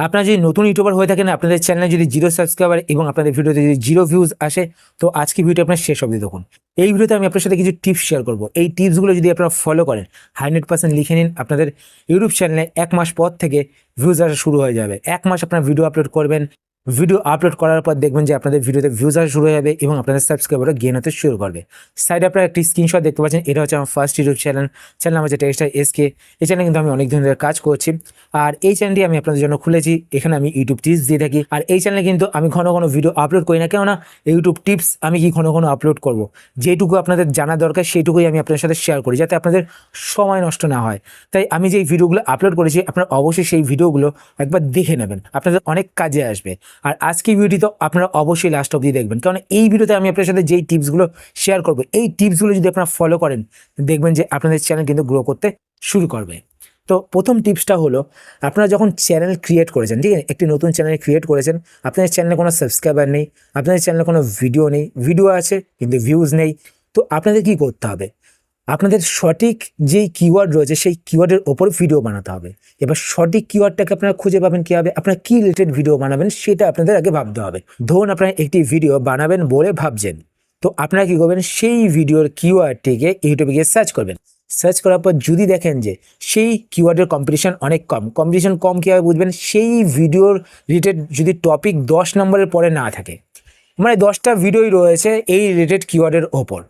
আপনারা যদি নতুন ইউটিউবার হয়ে থাকেন, আপনাদের চ্যানেলে যদি 0 সাবস্ক্রাইবার এবং আপনাদের ভিডিওতে যদি 0 ভিউজ আসে, তো আজকে ভিডিও আপনার শেষ অবধি দেখুন। এই ভিডিওতে আমি আপনার সাথে কিছু টিপস শেয়ার করব। এই টিপসগুলো যদি আপনারা ফলো করেন, 100% লিখে নিন, আপনাদের ইউটিউব চ্যানেলে 1 মাস পর থেকে ভিউজ আসা শুরু হয়ে যাবে। 1 মাস আপনার ভিডিও আপলোড করবেন, ভিডিও আপলোড করার পর দেখবেন যে আপনাদের ভিডিওতে ভিউজ আসা শুরু হয়ে যাবে এবং আপনাদের সাবস্ক্রাইবারও গেইন হতে শুরু করবে। সাইডে আপনারা একটি স্ক্রিনশট দেখতে পাচ্ছেন, এটা হচ্ছে আমার ফার্স্ট ইউটিউব চ্যানেল নাম হচ্ছে টেক্সটাইল এসকে। এই চ্যানেলে কিন্তু আমি অনেক দিন ধরে কাজ করছি, আর এই চ্যানেলটি আমি আপনাদের জন্য খুলেছি। এখানে আমি ইউটিউব টিপস দিয়ে থাকি, আর এই চ্যানেলে কিন্তু আমি ঘন ঘন ভিডিও আপলোড করি না, কেননা ইউটিউব টিপস আমি কি ঘন ঘন আপলোড করব, যেটুকু আপনাদের জানা দরকার সেইটুকুই আমি আপনাদের সাথে শেয়ার করি, যাতে আপনাদের সময় নষ্ট না হয়। তাই আমি যেই ভিডিওগুলো আপলোড করেছি, আপনারা অবশ্যই সেই ভিডিওগুলো একবার দেখে নেবেন, আপনাদের অনেক কাজে আসবে। আর আজকের ভিডিওটি তো আপনারা অবশ্যই লাস্ট অবধি দেখবেন, কারণ এই ভিডিওতে আমি আপনার সাথে যেই টিপসগুলো শেয়ার করব, এই টিপসগুলো যদি আপনারা ফলো করেন, দেখবেন যে আপনাদের চ্যানেল কিন্তু গ্রো করতে শুরু করবে। তো প্রথম টিপসটা হলো, আপনারা যখন চ্যানেল ক্রিয়েট করেছেন, ঠিক আছে, একটি নতুন চ্যানেল ক্রিয়েট করেছেন, আপনাদের চ্যানেলে কোনো সাবস্ক্রাইবার নেই, আপনাদের চ্যানেলে কোনো ভিডিও নেই, ভিডিও আছে কিন্তু ভিউজ নেই, তো আপনাদের কি করতে হবে? আপনাদের সঠিক যেই কিওয়ার্ড রয়েছে সেই কিওয়ার্ডের ওপর ভিডিও বানাতে হবে। এবার সঠিক কিওয়ার্ডটাকে আপনারা খুঁজে পাবেন কীভাবে? আপনারা কী রিলেটেড ভিডিও বানাবেন সেটা আপনাদের আগে ভাবতে হবে। ধরুন আপনারা একটি ভিডিও বানাবেন বলে ভাবছেন, তো আপনারা কী করবেন? সেই ভিডিওর কিওয়ার্ডটিকে ইউটিউবে গিয়ে সার্চ করবেন। সার্চ করার পর যদি দেখেন যে সেই কিওয়ার্ডের কম্পিটিশন অনেক কম, কম্পিটিশন কম কীভাবে বুঝবেন? সেই ভিডিওর রিলেটেড যদি টপিক 10 নম্বরের পরে না থাকে, মানে 10টা ভিডিওই রয়েছে এই রিলেটেড কিওয়ার্ডের ওপর,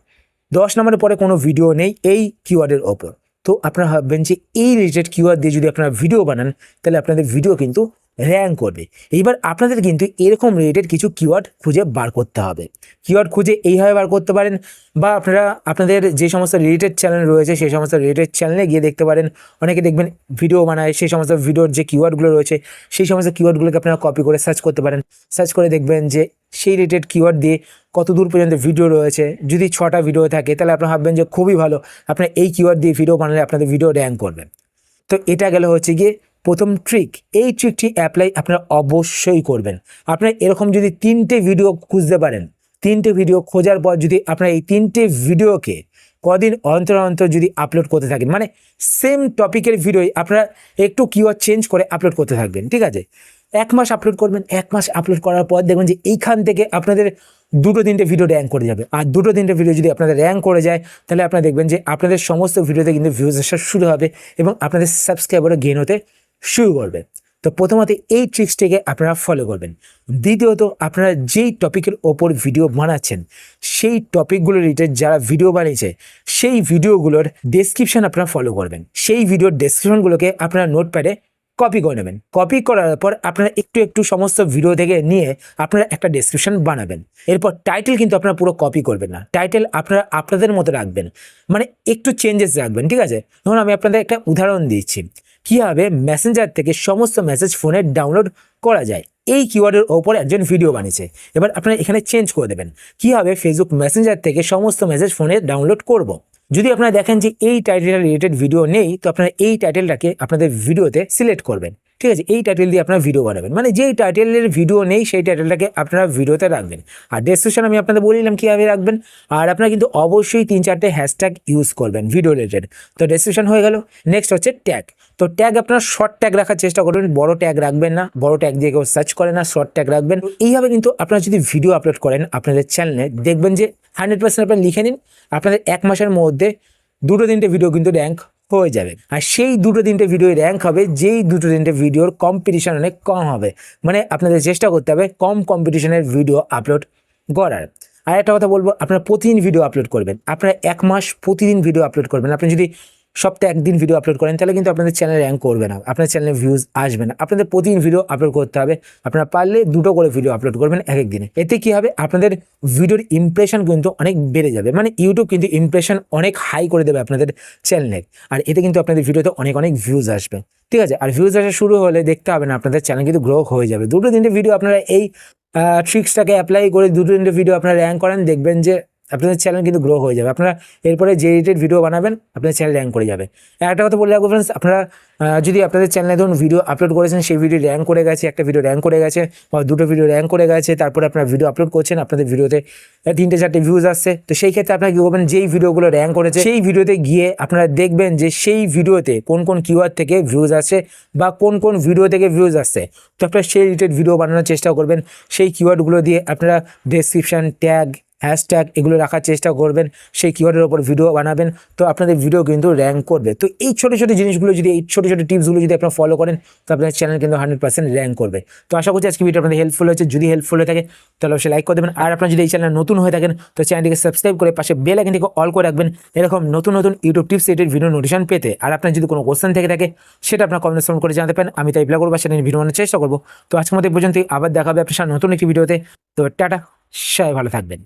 10 নম্বরের পরে কোনো ভিডিও নেই এই কিওয়ার্ডের ওপর, তো আপনারা ভাববেন যে এই রিলেটেড কিওয়ার্ড দিয়ে যদি আপনারা ভিডিও বানান, তাহলে আপনাদের ভিডিও কিন্তু র্যাঙ্ক করবে। এইবার আপনাদের কিন্তু এরকম রিলেটেড কিছু কিওয়ার্ড খুঁজে বার করতে হবে। কিওয়ার্ড খুঁজে এইভাবে বার করতে পারেন, বা আপনারা আপনাদের যে সমস্ত রিলেটেড চ্যানেল রয়েছে সেই সমস্ত রিলেটেড চ্যানেলে গিয়ে দেখতে পারেন। অনেকে দেখবেন ভিডিও বানায়, সেই সমস্ত ভিডিওর যে কিওয়ার্ডগুলো রয়েছে সেই সমস্ত কিওয়ার্ডগুলোকে আপনারা কপি করে সার্চ করতে পারেন। সার্চ করে দেখবেন যে সেই রিলেটেড কিওয়ার্ড দিয়ে কত দূর পর্যন্ত ভিডিও রয়েছে। যদি 6টা ভিডিও থাকে, তাহলে আপনারা ভাববেন যে খুবই ভালো, আপনারা এই কিওয়ার্ড দিয়ে ভিডিও বানালে আপনাদের ভিডিও র্যাঙ্ক করবে। তো এটা গেল হচ্ছে গিয়ে প্রথম ট্রিক। এই ট্রিকটি অ্যাপ্লাই আপনারা অবশ্যই করবেন। আপনারা এরকম যদি 3টে ভিডিও খুঁজতে পারেন, 3টে ভিডিও খোঁজার পর যদি আপনারা এই 3টে ভিডিওকে কদিন অন্তর অন্তর যদি আপলোড করতে থাকেন, মানে সেম টপিকের ভিডিওই আপনারা একটু কিওয়ার্ড চেঞ্জ করে আপলোড করতে থাকবেন, ঠিক আছে? 1 মাস আপলোড করবেন। 1 মাস আপলোড করার পর দেখবেন যে এইখান থেকে আপনাদের 2-3টে ভিডিও র্যাঙ্ক করে যাবে। আর 2-3টে ভিডিও যদি আপনাদের র্যাঙ্ক করে যায়, তাহলে আপনারা দেখবেন যে আপনাদের সমস্ত ভিডিওতে কিন্তু ভিউজ আসা শুরু হবে এবং আপনাদের সাবস্ক্রাইবারও গেইন হতে শুরু করবে। তো প্রথমত এই ট্রিক্সটিকে আপনারা ফলো করবেন। দ্বিতীয়ত, আপনারা যেই টপিকের ওপর ভিডিও বানাচ্ছেন, সেই টপিকগুলো রিলেটেড যারা ভিডিও বানিয়েছে সেই ভিডিওগুলোর ডেসক্রিপশন আপনারা ফলো করবেন। সেই ভিডিওর ডেসক্রিপশনগুলোকে আপনারা নোটপ্যাডে কপি করে নেবেন। কপি করার পর আপনারা একটু একটু সমস্ত ভিডিও থেকে নিয়ে আপনারা একটা ডেসক্রিপশন বানাবেন। এরপর টাইটেল কিন্তু আপনারা পুরো কপি করবেন না, টাইটেল আপনারা আপনাদের মতো রাখবেন, মানে একটু চেঞ্জেস রাখবেন, ঠিক আছে? ধরুন আমি আপনাদের একটা উদাহরণ দিচ্ছি, কীভাবে মেসেঞ্জার থেকে সমস্ত মেসেজ ফোনে ডাউনলোড করা যায়। এই কিওয়ার্ডের ওপর একজন ভিডিও বানিয়েছে, এবার আপনারা এখানে চেঞ্জ করে দেবেন, কীভাবে ফেসবুক মেসেঞ্জার থেকে সমস্ত মেসেজ ফোনে ডাউনলোড করব। যদি আপনারা দেখেন যে এই টাইটেল রিলেটেড ভিডিও নেই, তো আপনারা এই টাইটেলটাকে আপনাদের ভিডিওতে সিলেক্ট করবেন, ঠিক আছে? এই টাইটেল দিয়ে আপনারা ভিডিও বানাবেন, মানে যেই টাইটেলের ভিডিও নেই সেই টাইটেলটাকে আপনারা ভিডিওতে রাখবেন। আর ডেসক্রিপশন আমি আপনাদের বললাম কীভাবে রাখবেন। আর আপনারা কিন্তু অবশ্যই 3-4টে হ্যাশট্যাগ ইউজ করবেন ভিডিও রিলেটেড। তো ডেসক্রিপশন হয়ে গেল। নেক্সট হচ্ছে ট্যাগ। তো ট্যাগ আপনারা শর্ট ট্যাগ রাখার চেষ্টা করবেন, বড় ট্যাগ রাখবেন না, বড় ট্যাগ দিয়ে কেউ সার্চ করে না, শর্ট ট্যাগ রাখবেন। এইভাবে কিন্তু আপনারা যদি ভিডিও আপলোড করেন আপনাদের চ্যানেলে, দেখবেন যে 100% আপনারা লিখে নিন, আপনাদের 1 মাসের মধ্যে 2-3টে ভিডিও কিন্তু র্যাঙ্ক হয়ে যাবে। আর সেই 2-3টে ভিডিও র্যাঙ্ক হবে যেই 2-3টে ভিডিওর কম্পিটিশন অনেক কম হবে, মানে আপনাদের চেষ্টা করতে হবে কম কম্পিটিশনের ভিডিও আপলোড করার। আর একটা কথা বলবো, আপনারা প্রতিদিন ভিডিও আপলোড করবেন। আপনারা 1 মাস প্রতিদিন ভিডিও আপলোড করবেন। আপনি যদি সপ্তাহে 1 দিন ভিডিও আপলোড করেন, তাহলে কিন্তু আপনাদের চ্যানেল র্যাঙ্ক করবে না, আপনার চ্যানেলে ভিউজ আসবে না। আপনাদের প্রতিদিন ভিডিও আপলোড করতে হবে। আপনারা পারলে 2টো করে ভিডিও আপলোড করবেন এক দিনে। এতে কি হবে? আপনাদের ভিডিওর ইমপ্রেশন কিন্তু অনেক বেড়ে যাবে, মানে ইউটিউব কিন্তু ইমপ্রেশন অনেক হাই করে দেবে আপনাদের চ্যানেলের। আর এতে কিন্তু আপনাদের ভিডিওতে অনেক অনেক ভিউজ আসবে, ঠিক আছে? আর ভিউজ আসা শুরু হলে দেখতে হবে না, আপনাদের চ্যানেল কিন্তু গ্রো হয়ে যাবে। 2-3টে ভিডিও আপনারা এই ট্রিক্সটাকে অ্যাপ্লাই করে 2-3টে ভিডিও আপনারা র্যাঙ্ক করেন, দেখবেন যে আপনাদের চ্যানেল কিন্তু গ্রো হয়ে যাবে। আপনারা এরপরে যে রিলেটেড ভিডিও বানাবেন আপনাদের চ্যানেল র্যাঙ্ক করে যাবে। একটা কথা বলে রাখবো ফ্রেন্ডস, আপনারা যদি আপনাদের চ্যানেলে ধরুন ভিডিও আপলোড করেছেন, সেই ভিডিও র্যাঙ্ক করে গেছে, একটা ভিডিও র্যাঙ্ক করে গেছে বা দুটো ভিডিও র্যাঙ্ক করে গেছে, তারপরে আপনারা ভিডিও আপলোড করছেন, আপনাদের ভিডিওতে 3-4টে ভিউজ আসছে, তো সেই ক্ষেত্রে আপনারা কী করবেন, যেই ভিডিওগুলো র্যাঙ্ক করেছে সেই ভিডিওতে গিয়ে আপনারা দেখবেন যে সেই ভিডিওতে কোন কোন কিওয়ার্ড থেকে ভিউজ আসে বা কোন কোন ভিডিও থেকে ভিউজ আসছে। তো আপনারা সেই রিলেটেড ভিডিও বানানোর চেষ্টা করবেন, সেই কিওয়ার্ডগুলো দিয়ে আপনারা ডেসক্রিপশন, ট্যাগ, হ্যাশট্যাগ এগুলো রাখার চেষ্টা করবেন, সেই কিওয়ার্ডের ওপর ভিডিও বানাবেন, তো আপনাদের ভিডিও কিন্তু র্যাঙ্ক করবে। তো এই ছোটো ছোটো জিনিসগুলো যদি, এই ছোটো ছোটো টিপসগুলো যদি আপনারা ফলো করেন, তো আপনাদের চ্যানেল কিন্তু 100% র্যাঙ্ক করবে। তো আশা করছি আজকে ভিডিও আপনাদের হেল্পফুল হয়েছে। যদি হেল্পফুল হয়ে থাকে তাহলে অবশ্যই লাইক করে দেবেন, আর আপনারা যদি এই চ্যানেল নতুন হয়ে থাকেন তো চ্যানেলটিকে সাবস্ক্রাইব করে পাশে বেল আইকনটিকে অল করে রাখবেন এরকম নতুন নতুন YouTube tips related video notification পেতে। আর আপনার যদি কোনো কোশ্চেন থেকে থাকে সেটা আপনার কমেন্ট সেকশন করে জানাতে পারেন, আমি তাই রিপ্লাই করবো, সেটা নিয়ে ভিডিও বানানোর চেষ্টা করবো। তো আজকের মতো এই পর্যন্তই, আবার দেখা হবে আপনার সাথে নতুন একটি ভিডিওতে। তো টাটা, সবাই ভালো থাকবেন।